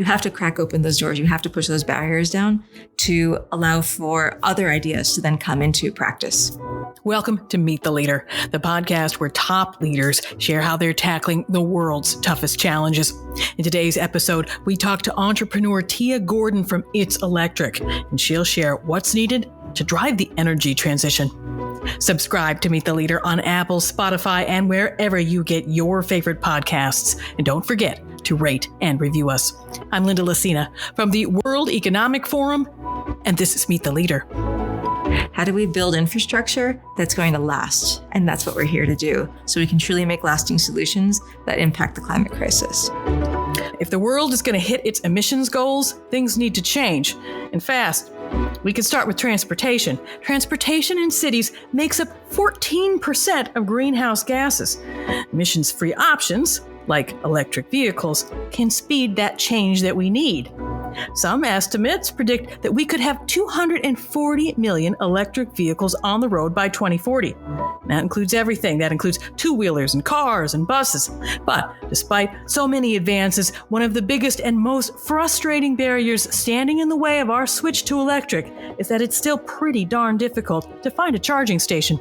You have to crack open those doors. You have to push those barriers down to allow for other ideas to then come into practice. Welcome to Meet the Leader, the podcast where top leaders share how they're tackling the world's toughest challenges. In today's episode, we talk to entrepreneur Tia Gordon from ItsElectric, and she'll share what's needed to drive the energy transition. Subscribe to Meet the Leader on Apple, Spotify, and wherever you get your favorite podcasts. And don't forget to rate and review us. I'm Linda Lacina from the World Economic Forum, and this is Meet the Leader. How do we build infrastructure that's going to last? And that's what we're here to do, so we can truly make lasting solutions that impact the climate crisis. If the world is going to hit its emissions goals, things need to change, and fast. We can start with transportation. Transportation in cities makes up 14% of greenhouse gases. Emissions-free options, like electric vehicles, can speed that change that we need. Some estimates predict that we could have 240 million electric vehicles on the road by 2040. That includes everything. That includes two-wheelers and cars and buses. But despite so many advances, one of the biggest and most frustrating barriers standing in the way of our switch to electric is that it's still pretty darn difficult to find a charging station.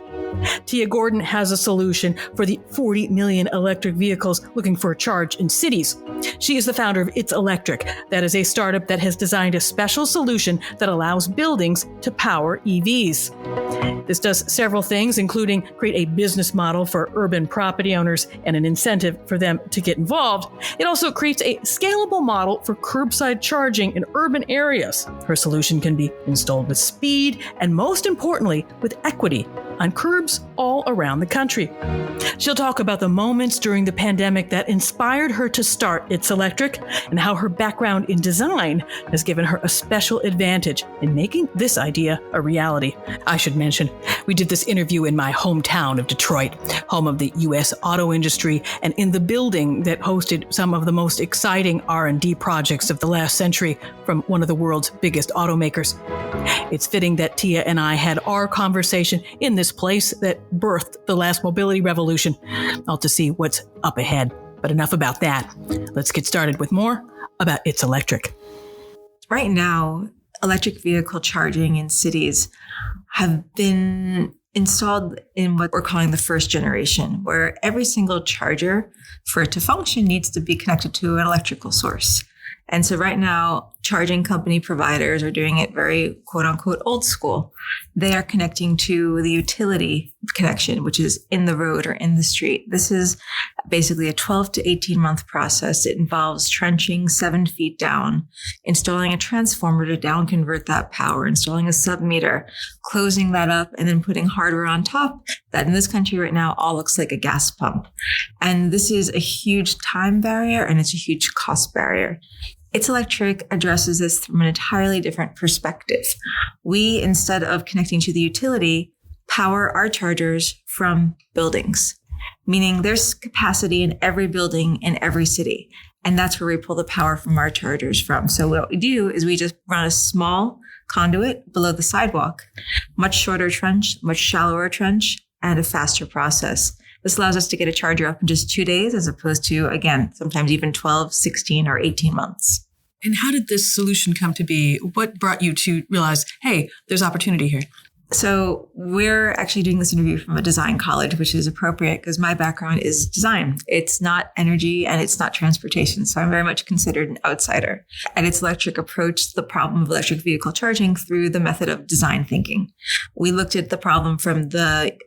Tia Gordon has a solution for the 40 million electric vehicles looking for a charge in cities. She is the founder of ItsElectric. That is a startup that has designed a special solution that allows buildings to power EVs. This does several things, including create a business model for urban property owners and an incentive for them to get involved. It also creates a scalable model for curbside charging in urban areas. Her solution can be installed with speed and, most importantly, with equity on curbs all around the country. She'll talk about the moments during the pandemic that inspired her to start ItsElectric and how her background in design has given her a special advantage in making this idea a reality. I should mention, we did this interview in my hometown of Detroit, home of the U.S. auto industry, and in the building that hosted some of the most exciting R&D projects of the last century from one of the world's biggest automakers. It's fitting that Tia and I had our conversation in this place that birthed the last mobility revolution, all to see what's up ahead. But enough about that. Let's get started with more about ItsElectric. Right now, electric vehicle charging in cities have been installed in what we're calling the first generation, where every single charger, for it to function, needs to be connected to an electrical source. And so right now, charging company providers are doing it very, quote unquote, old school. They are connecting to the utility connection, which is in the road or in the street. This is basically a 12 to 18 month process. It involves trenching 7 feet down, installing a transformer to down convert that power, installing a sub-meter, closing that up, and then putting hardware on top that in this country right now all looks like a gas pump. And this is a huge time barrier and it's a huge cost barrier. ItsElectric addresses this from an entirely different perspective. We, instead of connecting to the utility, power our chargers from buildings, meaning there's capacity in every building in every city. And that's where we pull the power from our chargers from. So what we do is we just run a small conduit below the sidewalk, much shorter trench, much shallower trench, and a faster process. This allows us to get a charger up in just 2 days, as opposed to, again, sometimes even 12, 16, or 18 months. And how did this solution come to be? What brought you to realize, hey, there's opportunity here? So we're actually doing this interview from a design college, which is appropriate because my background is design. It's not energy and it's not transportation. So I'm very much considered an outsider. And ItsElectric approached the problem of electric vehicle charging through the method of design thinking. We looked at the problem from the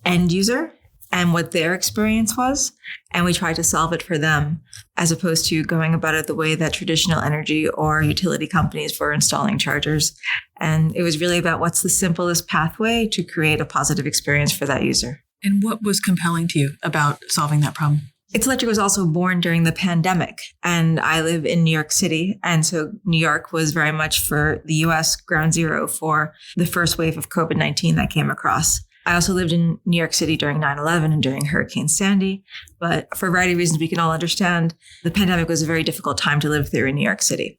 end user and what their experience was, and we tried to solve it for them, as opposed to going about it the way that traditional energy or utility companies were installing chargers. And it was really about what's the simplest pathway to create a positive experience for that user. And what was compelling to you about solving that problem? ItsElectric was also born during the pandemic, and I live in New York City. And so New York was very much for the US ground zero for the first wave of COVID-19 that came across. I also lived in New York City during 9/11 and during Hurricane Sandy. But for a variety of reasons we can all understand, the pandemic was a very difficult time to live through in New York City.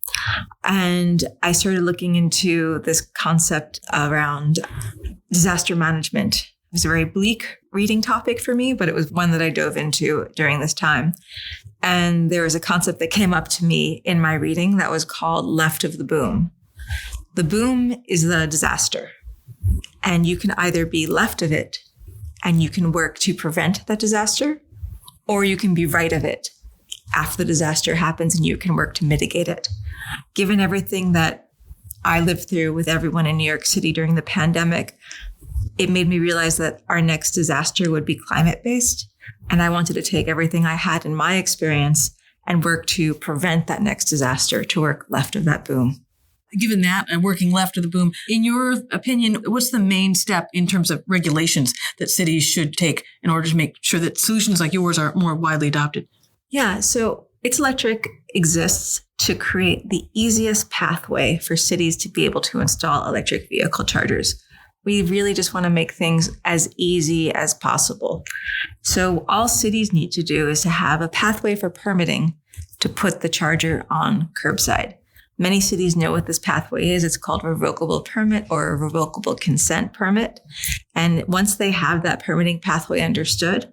And I started looking into this concept around disaster management. It was a very bleak reading topic for me, but it was one that I dove into during this time. And there was a concept that came up to me in my reading that was called left of the boom. The boom is the disaster. And you can either be left of it and you can work to prevent that disaster, or you can be right of it after the disaster happens and you can work to mitigate it. Given everything that I lived through with everyone in New York City during the pandemic, it made me realize that our next disaster would be climate-based. And I wanted to take everything I had in my experience and work to prevent that next disaster, to work left of that boom. Given that and working left of the boom, in your opinion, what's the main step in terms of regulations that cities should take in order to make sure that solutions like yours are more widely adopted? Yeah, so ItsElectric exists to create the easiest pathway for cities to be able to install electric vehicle chargers. We really just want to make things as easy as possible. So all cities need to do is to have a pathway for permitting to put the charger on curbside. Many cities know what this pathway is. It's called revocable permit or a revocable consent permit. And once they have that permitting pathway understood,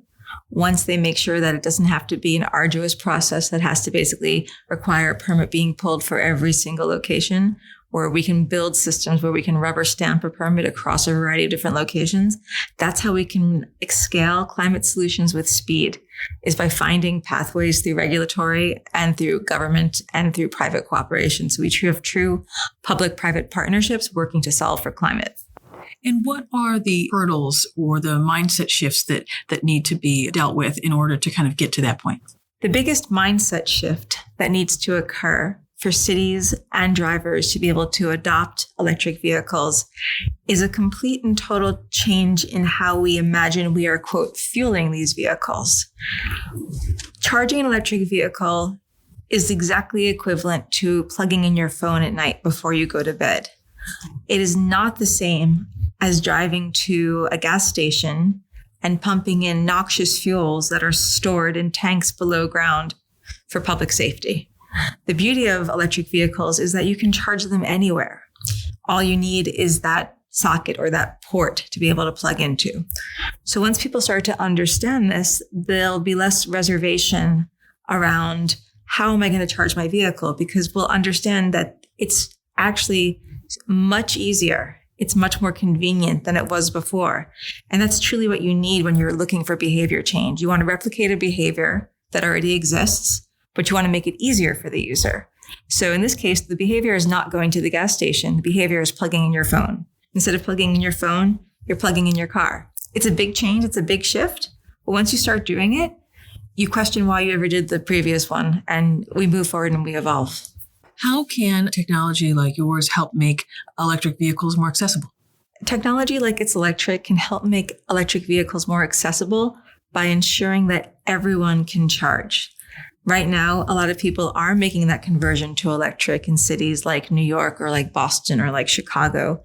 once they make sure that it doesn't have to be an arduous process that has to basically require a permit being pulled for every single location, or we can build systems where we can rubber stamp a permit across a variety of different locations. That's how we can scale climate solutions with speed, is by finding pathways through regulatory and through government and through private cooperation. So we have true public-private partnerships working to solve for climate. And what are the hurdles or the mindset shifts that need to be dealt with in order to kind of get to that point? The biggest mindset shift that needs to occur for cities and drivers to be able to adopt electric vehicles is a complete and total change in how we imagine we are, quote, fueling these vehicles. Charging an electric vehicle is exactly equivalent to plugging in your phone at night before you go to bed. It is not the same as driving to a gas station and pumping in noxious fuels that are stored in tanks below ground for public safety. The beauty of electric vehicles is that you can charge them anywhere. All you need is that socket or that port to be able to plug into. So once people start to understand this, there'll be less reservation around how am I going to charge my vehicle, because we'll understand that it's actually much easier. It's much more convenient than it was before. And that's truly what you need when you're looking for behavior change. You want to replicate a behavior that already exists, but you want to make it easier for the user. So in this case, the behavior is not going to the gas station. The behavior is plugging in your phone. Instead of plugging in your phone, you're plugging in your car. It's a big change. It's a big shift. But once you start doing it, you question why you ever did the previous one. And we move forward and we evolve. How can technology like yours help make electric vehicles more accessible? Technology like ItsElectric can help make electric vehicles more accessible by ensuring that everyone can charge. Right now, a lot of people are making that conversion to electric in cities like New York or like Boston or like Chicago.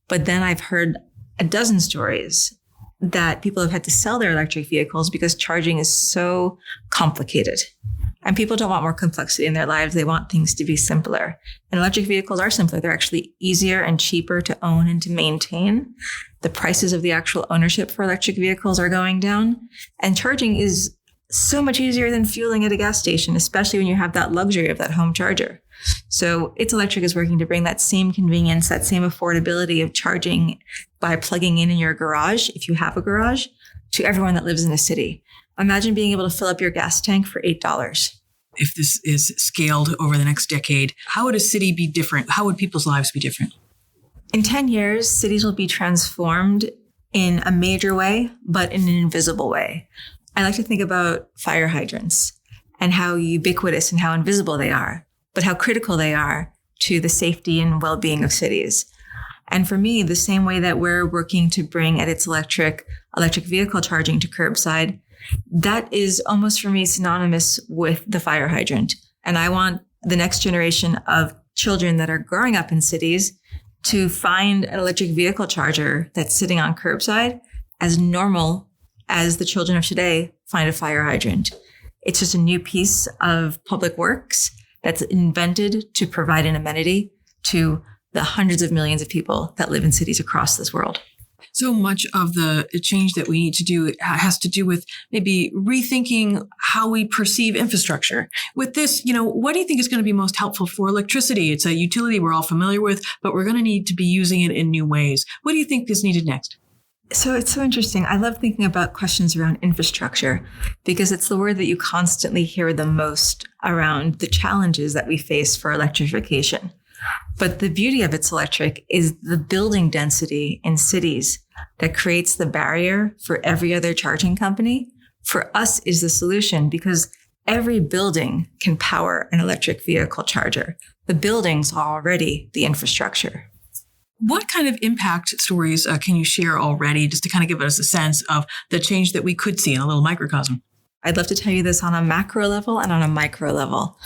But then I've heard a dozen stories that people have had to sell their electric vehicles because charging is so complicated. And people don't want more complexity in their lives. They want things to be simpler. And electric vehicles are simpler. They're actually easier and cheaper to own and to maintain. The prices of the actual ownership for electric vehicles are going down. And charging is so much easier than fueling at a gas station, especially when you have that luxury of that home charger. So ItsElectric is working to bring that same convenience, that same affordability of charging by plugging in your garage, if you have a garage, to everyone that lives in a city. Imagine being able to fill up your gas tank for $8. If this is scaled over the next decade, how would a city be different? How would people's lives be different? In 10 years, cities will be transformed in a major way, but in an invisible way. I like to think about fire hydrants and how ubiquitous and how invisible they are, but how critical they are to the safety and well-being of cities. And for me, the same way that we're working to bring at ItsElectric electric vehicle charging to curbside, that is almost for me synonymous with the fire hydrant. And I want the next generation of children that are growing up in cities to find an electric vehicle charger that's sitting on curbside as normal as the children of today find a fire hydrant. It's just a new piece of public works that's invented to provide an amenity to the hundreds of millions of people that live in cities across this world. So much of the change that we need to do has to do with maybe rethinking how we perceive infrastructure. With this, what do you think is going to be most helpful for electricity? It's a utility we're all familiar with, but we're going to need to be using it in new ways. What do you think is needed next? So it's so interesting. I love thinking about questions around infrastructure because it's the word that you constantly hear the most around the challenges that we face for electrification. But the beauty of ItsElectric is the building density in cities that creates the barrier for every other charging company. For us is the solution because every building can power an electric vehicle charger. The buildings are already the infrastructure. What kind of impact stories can you share already just to kind of give us a sense of the change that we could see in a little microcosm? I'd love to tell you this on a macro level and on a micro level.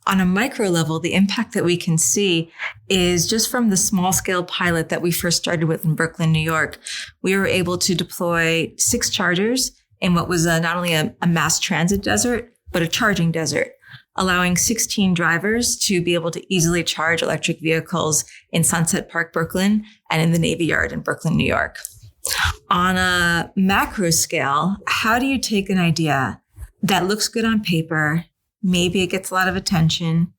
On a micro level, the impact that we can see is just from the small scale pilot that we first started with in Brooklyn, New York. We were able to deploy 6 chargers in what was not only a mass transit desert, but a charging desert, allowing 16 drivers to be able to easily charge electric vehicles in Sunset Park, Brooklyn, and in the Navy Yard in Brooklyn, New York. On a macro scale, how do you take an idea that looks good on paper, maybe it gets a lot of attention,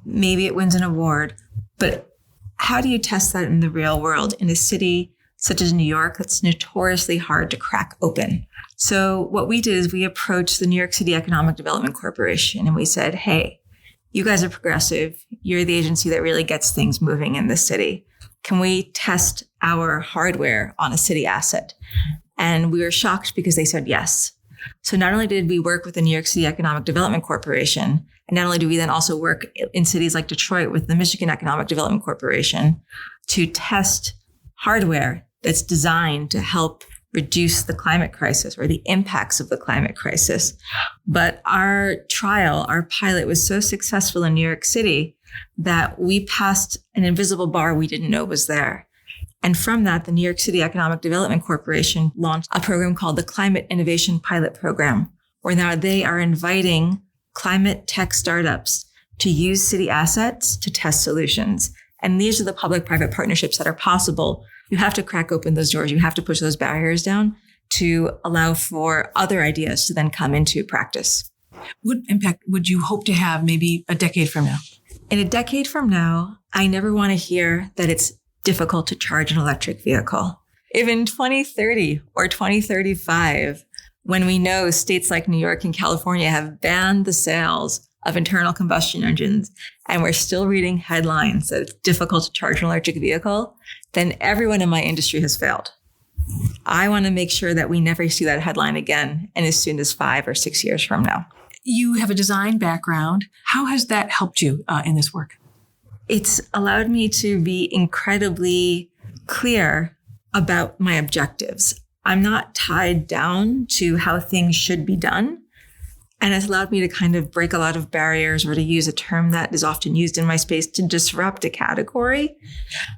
maybe it wins an award, but how do you test that in the real world in a city such as New York that's notoriously hard to crack open? So what we did is we approached the New York City Economic Development Corporation and we said, hey, you guys are progressive. You're the agency that really gets things moving in the city. Can we test our hardware on a city asset? And we were shocked because they said yes. So not only did we work with the New York City Economic Development Corporation, and not only do we then also work in cities like Detroit with the Michigan Economic Development Corporation to test hardware that's designed to help reduce the climate crisis or the impacts of the climate crisis. But our pilot was so successful in New York City that we passed an invisible bar we didn't know was there. And from that, the New York City Economic Development Corporation launched a program called the Climate Innovation Pilot Program, where now they are inviting climate tech startups to use city assets to test solutions. And these are the public-private partnerships that are possible. You have to crack open those doors. You have to push those barriers down to allow for other ideas to then come into practice. What impact would you hope to have maybe a decade from now? In a decade from now, I never want to hear that it's difficult to charge an electric vehicle. If in 2030 or 2035, when we know states like New York and California have banned the sales of internal combustion engines, and we're still reading headlines that it's difficult to charge an electric vehicle, then everyone in my industry has failed. I want to make sure that we never see that headline again, and as soon as 5 or 6 years from now. You have a design background. How has that helped you in this work? It's allowed me to be incredibly clear about my objectives. I'm not tied down to how things should be done. And it's allowed me to kind of break a lot of barriers, or to use a term that is often used in my space, to disrupt a category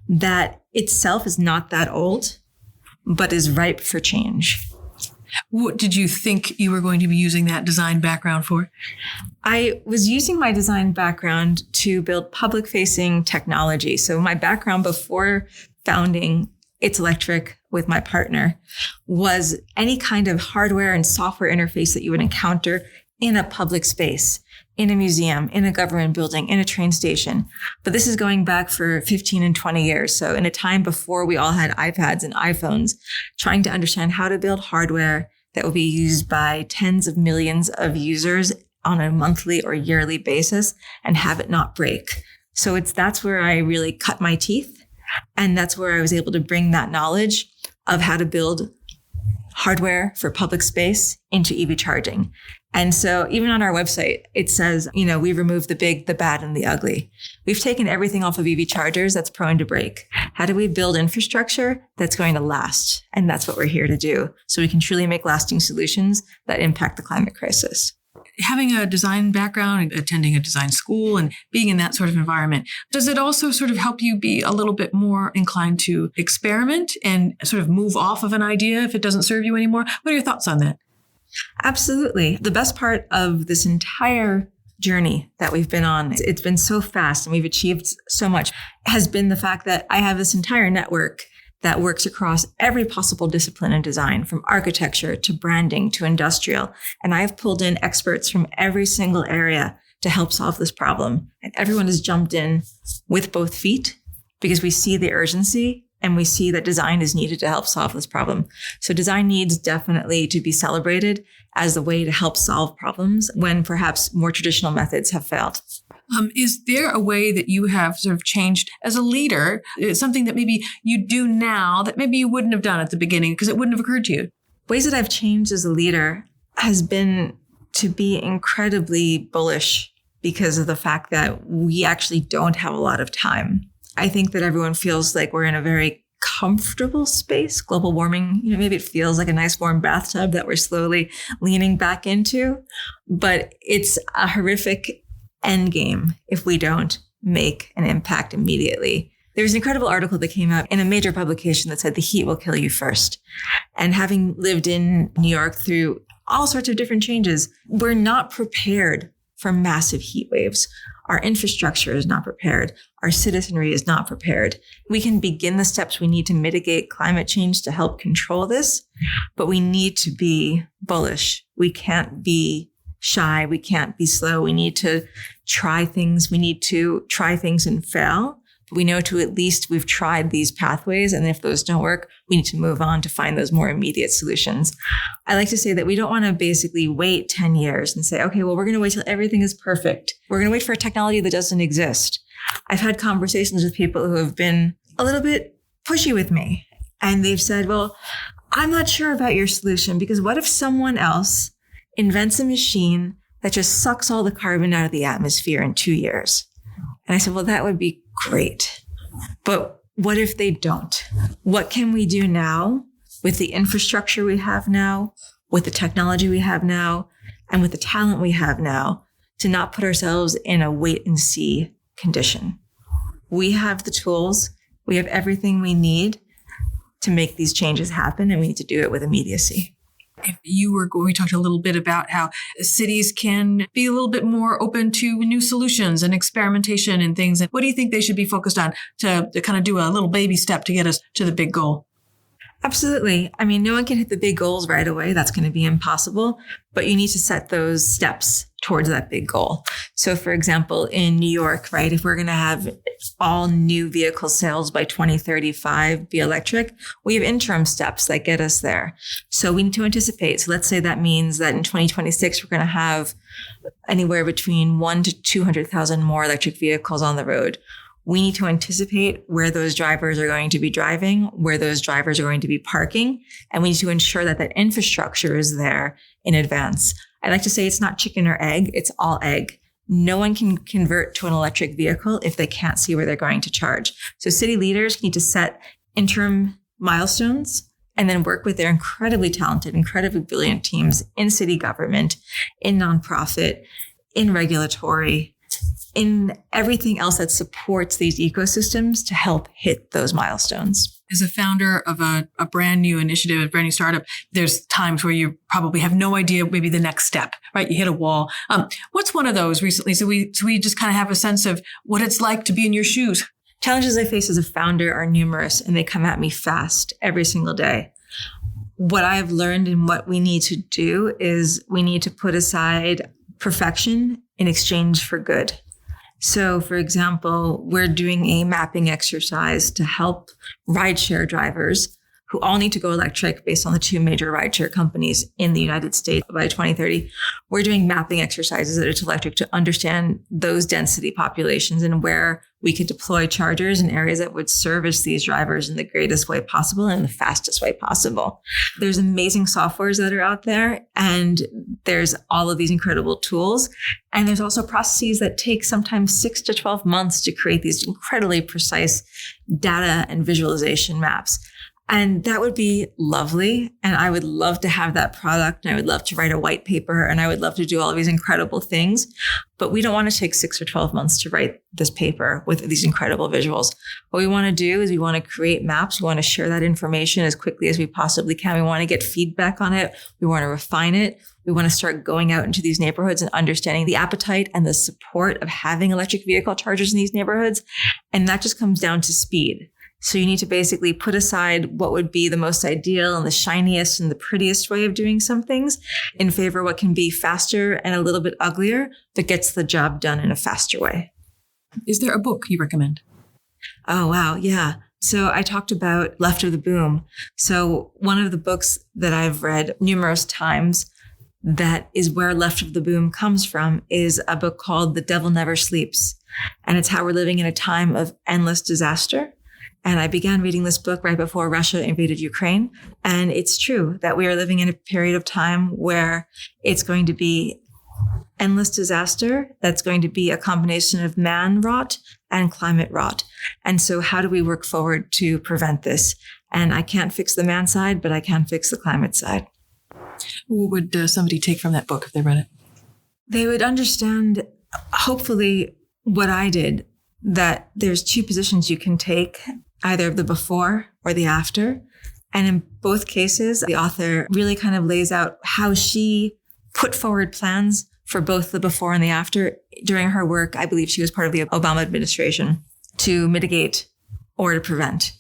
that itself is not that old, but is ripe for change. What did you think you were going to be using that design background for? I was using my design background to build public-facing technology. So my background before founding ItsElectric with my partner was any kind of hardware and software interface that you would encounter in a public space, in a museum, in a government building, in a train station. But this is going back for 15 and 20 years. So in a time before we all had iPads and iPhones, trying to understand how to build hardware that will be used by tens of millions of users on a monthly or yearly basis and have it not break. So that's where I really cut my teeth. And that's where I was able to bring that knowledge of how to build hardware for public space into EV charging. And so even on our website, it says, we removed the big, the bad, and the ugly. We've taken everything off of EV chargers that's prone to break. How do we build infrastructure that's going to last? And that's what we're here to do. So we can truly make lasting solutions that impact the climate crisis. Having a design background, attending a design school, and being in that sort of environment, does it also sort of help you be a little bit more inclined to experiment and sort of move off of an idea if it doesn't serve you anymore? What are your thoughts on that? Absolutely. The best part of this entire journey that we've been on, it's been so fast and we've achieved so much, has been the fact that I have this entire network that works across every possible discipline in design, from architecture to branding to industrial. And I've pulled in experts from every single area to help solve this problem. And everyone has jumped in with both feet because we see the urgency and we see that design is needed to help solve this problem. So design needs definitely to be celebrated as the way to help solve problems when perhaps more traditional methods have failed. Is there a way that you have sort of changed as a leader, something that maybe you do now that maybe you wouldn't have done at the beginning because it wouldn't have occurred to you? Ways that I've changed as a leader has been to be incredibly bullish because of the fact that we actually don't have a lot of time. I think that everyone feels like we're in a very comfortable space. Global warming, maybe it feels like a nice warm bathtub that we're slowly leaning back into, but it's a horrific end game if we don't make an impact immediately. There's an incredible article that came out in a major publication that said the heat will kill you first. And having lived in New York through all sorts of different changes, we're not prepared for massive heat waves. Our infrastructure is not prepared. Our citizenry is not prepared. We can begin the steps we need to mitigate climate change to help control this, but we need to be bullish. We can't be shy. We can't be slow. We need to try things. We need to try things and fail. But we know to at least we've tried these pathways. And if those don't work, we need to move on to find those more immediate solutions. I like to say that we don't want to basically wait 10 years and say, okay, well, we're going to wait till everything is perfect. We're going to wait for a technology that doesn't exist. I've had conversations with people who have been a little bit pushy with me. And they've said, well, I'm not sure about your solution because what if someone else invents a machine that just sucks all the carbon out of the atmosphere in 2 years? And I said, well, that would be great. But what if they don't? What can we do now with the infrastructure we have now, with the technology we have now, and with the talent we have now to not put ourselves in a wait and see condition? We have the tools. We have everything we need to make these changes happen, and we need to do it with immediacy. If you were going, we talked a little bit about how cities can be a little bit more open to new solutions and experimentation and things. And what do you think they should be focused on to kind of do a little baby step to get us to the big goal? Absolutely. I mean, no one can hit the big goals right away. That's going to be impossible, but you need to set those steps towards that big goal. So for example, in New York, right, if we're going to have all new vehicle sales by 2035 be electric, we have interim steps that get us there. So we need to anticipate. So let's say that means that in 2026, we're going to have anywhere between 1 to 200,000 more electric vehicles on the road. We need to anticipate where those drivers are going to be driving, where those drivers are going to be parking, and we need to ensure that that infrastructure is there in advance. I like to say it's not chicken or egg, it's all egg. No one can convert to an electric vehicle if they can't see where they're going to charge. So city leaders need to set interim milestones and then work with their incredibly talented, incredibly brilliant teams in city government, in nonprofit, in regulatory, in everything else that supports these ecosystems to help hit those milestones. As a founder of a brand new initiative, a brand new startup, there's times where you probably have no idea maybe the next step, right? You hit a wall. What's one of those recently? So we just kind of have a sense of what it's like to be in your shoes. Challenges I face as a founder are numerous and they come at me fast every single day. What I've learned and what we need to do is we need to put aside perfection in exchange for good. So, for example, we're doing a mapping exercise to help rideshare drivers who all need to go electric based on the two major rideshare companies in the United States by 2030. We're doing mapping exercises at ItsElectric to understand those density populations and where we could deploy chargers in areas that would service these drivers in the greatest way possible and the fastest way possible. There's amazing softwares that are out there, and there's all of these incredible tools. And there's also processes that take sometimes 6 to 12 months to create these incredibly precise data and visualization maps. And that would be lovely. And I would love to have that product. And I would love to write a white paper. And I would love to do all of these incredible things. But we don't want to take 6 or 12 months to write this paper with these incredible visuals. What we want to do is we want to create maps. We want to share that information as quickly as we possibly can. We want to get feedback on it. We want to refine it. We want to start going out into these neighborhoods and understanding the appetite and the support of having electric vehicle chargers in these neighborhoods. And that just comes down to speed. So you need to basically put aside what would be the most ideal and the shiniest and the prettiest way of doing some things in favor of what can be faster and a little bit uglier, but gets the job done in a faster way. Is there a book you recommend? Oh, wow. Yeah. So I talked about Left of the Boom. So one of the books that I've read numerous times that is where Left of the Boom comes from is a book called The Devil Never Sleeps. And it's how we're living in a time of endless disaster. And I began reading this book right before Russia invaded Ukraine. And it's true that we are living in a period of time where it's going to be endless disaster. That's going to be a combination of man rot and climate rot. And so how do we work forward to prevent this? And I can't fix the man side, but I can fix the climate side. What would somebody take from that book if they read it? They would understand, hopefully, what I did, that there's two positions you can take, either the before or the after. And in both cases, the author really kind of lays out how she put forward plans for both the before and the after. During her work, I believe she was part of the Obama administration, to mitigate or to prevent.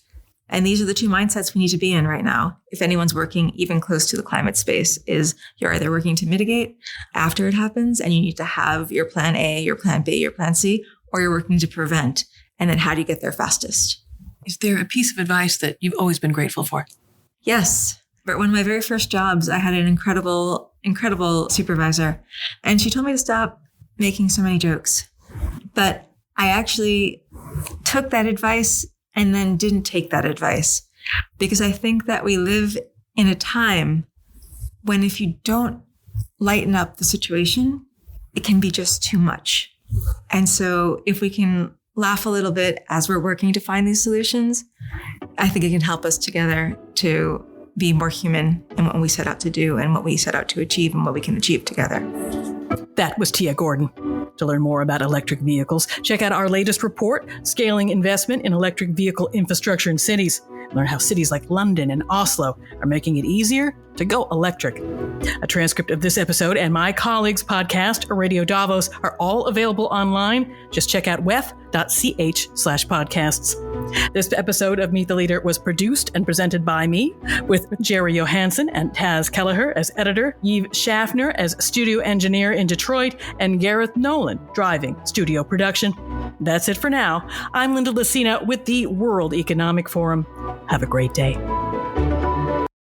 And these are the two mindsets we need to be in right now. If anyone's working even close to the climate space, is you're either working to mitigate after it happens, and you need to have your plan A, your plan B, your plan C, or you're working to prevent. And then how do you get there fastest? Is there a piece of advice that you've always been grateful for? Yes. But one of my very first jobs, I had an incredible supervisor. And she told me to stop making so many jokes. But I actually took that advice and then didn't take that advice. Because I think that we live in a time when if you don't lighten up the situation, it can be just too much. And so if we can laugh a little bit as we're working to find these solutions, I think it can help us together to be more human in what we set out to do and what we set out to achieve and what we can achieve together. That was Tia Gordon. To learn more about electric vehicles, check out our latest report, Scaling Investment in Electric Vehicle Infrastructure in Cities. Learn how cities like London and Oslo are making it easier to go electric. A transcript of this episode and my colleagues' podcast, Radio Davos, are all available online. Just check out wef.ch/podcasts. This episode of Meet the Leader was produced and presented by me, with Jerry Johansson and Taz Kelleher as editor, Yves Schaffner as studio engineer in Detroit, and Gareth Nolan driving studio production. That's it for now. I'm Linda Lacina with the World Economic Forum. Have a great day.